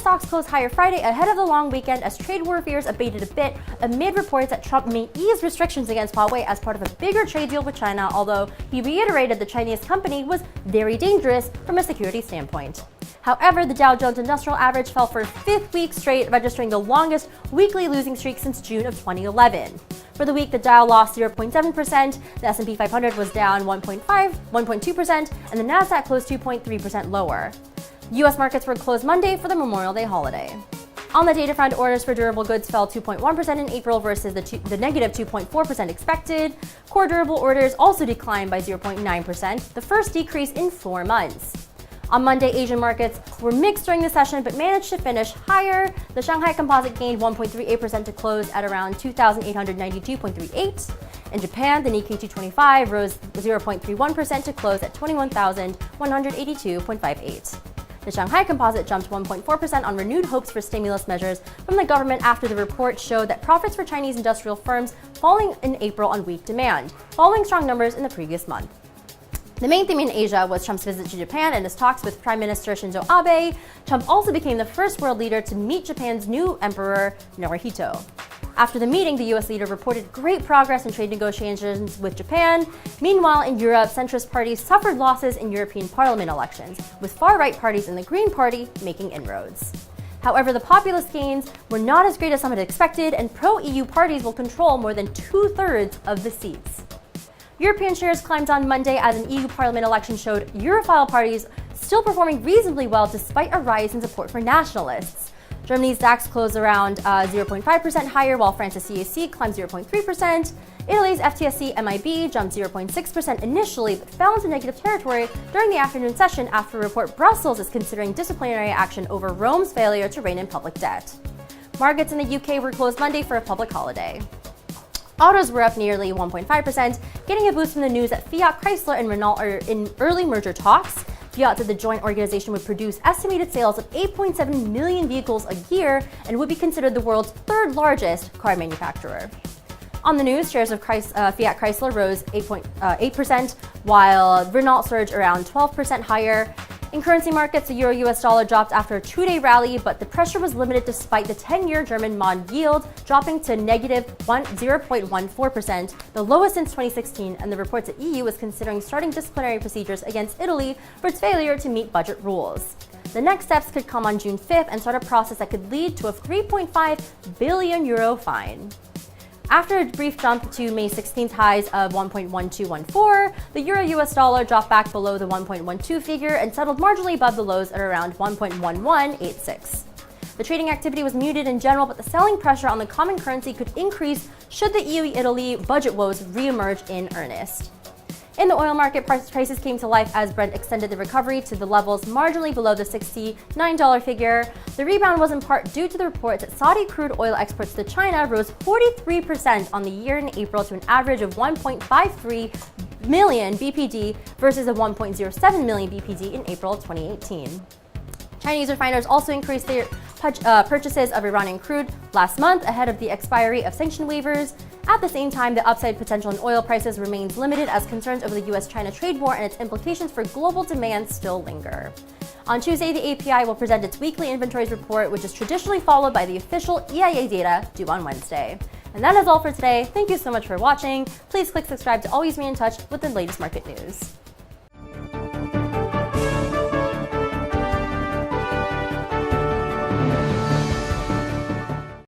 stocks closed higher Friday ahead of the long weekend as trade war fears abated a bit amid reports that Trump may ease restrictions against Huawei as part of a bigger trade deal with China, although he reiterated the Chinese company was very dangerous from a security standpoint. However, the Dow Jones Industrial Average fell for a fifth week straight, registering the longest weekly losing streak since June of 2011. For the week, the Dow lost 0.7%, the S&P 500 was down 1.2%, and the Nasdaq closed 2.3% lower. U.S. markets were closed Monday for the Memorial Day holiday. On the data front, orders for durable goods fell 2.1% in April versus the negative 2.4% expected. Core durable orders also declined by 0.9%, the first decrease in 4 months. On Monday, Asian markets were mixed during the session but managed to finish higher. The Shanghai Composite gained 1.38% to close at around 2,892.38. In Japan, the Nikkei 225 rose 0.31% to close at 21,182.58. The Shanghai Composite jumped 1.4% on renewed hopes for stimulus measures from the government after the report showed that profits for Chinese industrial firms falling in April on weak demand, following strong numbers in the previous month. The main theme in Asia was Trump's visit to Japan and his talks with Prime Minister Shinzo Abe. Trump also became the first world leader to meet Japan's new emperor, Naruhito. After the meeting, the U.S. leader reported great progress in trade negotiations with Japan. Meanwhile, in Europe, centrist parties suffered losses in European Parliament elections, with far-right parties in the Green Party making inroads. However, the populist gains were not as great as some had expected, and pro-EU parties will control more than 2/3 of the seats. European shares climbed on Monday as an EU Parliament election showed Europhile parties still performing reasonably well despite a rise in support for nationalists. Germany's DAX closed around 0.5% higher, while France's CAC climbed 0.3%. Italy's FTSE MIB jumped 0.6% initially, but fell into negative territory during the afternoon session after a report Brussels is considering disciplinary action over Rome's failure to rein in public debt. Markets in the UK were closed Monday for a public holiday. Autos were up nearly 1.5%, getting a boost from the news that Fiat, Chrysler, and Renault are in early merger talks. Fiat said the joint organization would produce estimated sales of 8.7 million vehicles a year and would be considered the world's third largest car manufacturer. On the news, shares of Fiat Chrysler rose 8%, while Renault surged around 12% higher. In currency markets, the euro-US dollar dropped after a 2-day rally, but the pressure was limited despite the 10-year German bond yield dropping to negative 0.14%, the lowest since 2016, and the reports that EU is considering starting disciplinary procedures against Italy for its failure to meet budget rules. The next steps could come on June 5th and start a process that could lead to a 3.5 billion euro fine. After a brief jump to May 16th highs of 1.1214, the euro-US dollar dropped back below the 1.12 figure and settled marginally above the lows at around 1.1186. The trading activity was muted in general, but the selling pressure on the common currency could increase should the EU-Italy budget woes re-emerge in earnest. In the oil market, prices came to life as Brent extended the recovery to the levels marginally below the $69 figure. The rebound was in part due to the reports that Saudi crude oil exports to China rose 43% on the year in April to an average of 1.53 million BPD versus a 1.07 million BPD in April 2018. Chinese refiners also increased their purchases of Iranian crude last month ahead of the expiry of sanction waivers. At the same time, the upside potential in oil prices remains limited as concerns over the US-China trade war and its implications for global demand still linger. On Tuesday, the API will present its weekly inventories report, which is traditionally followed by the official EIA data due on Wednesday. And that is all for today. Thank you so much for watching. Please click subscribe to always be in touch with the latest market news.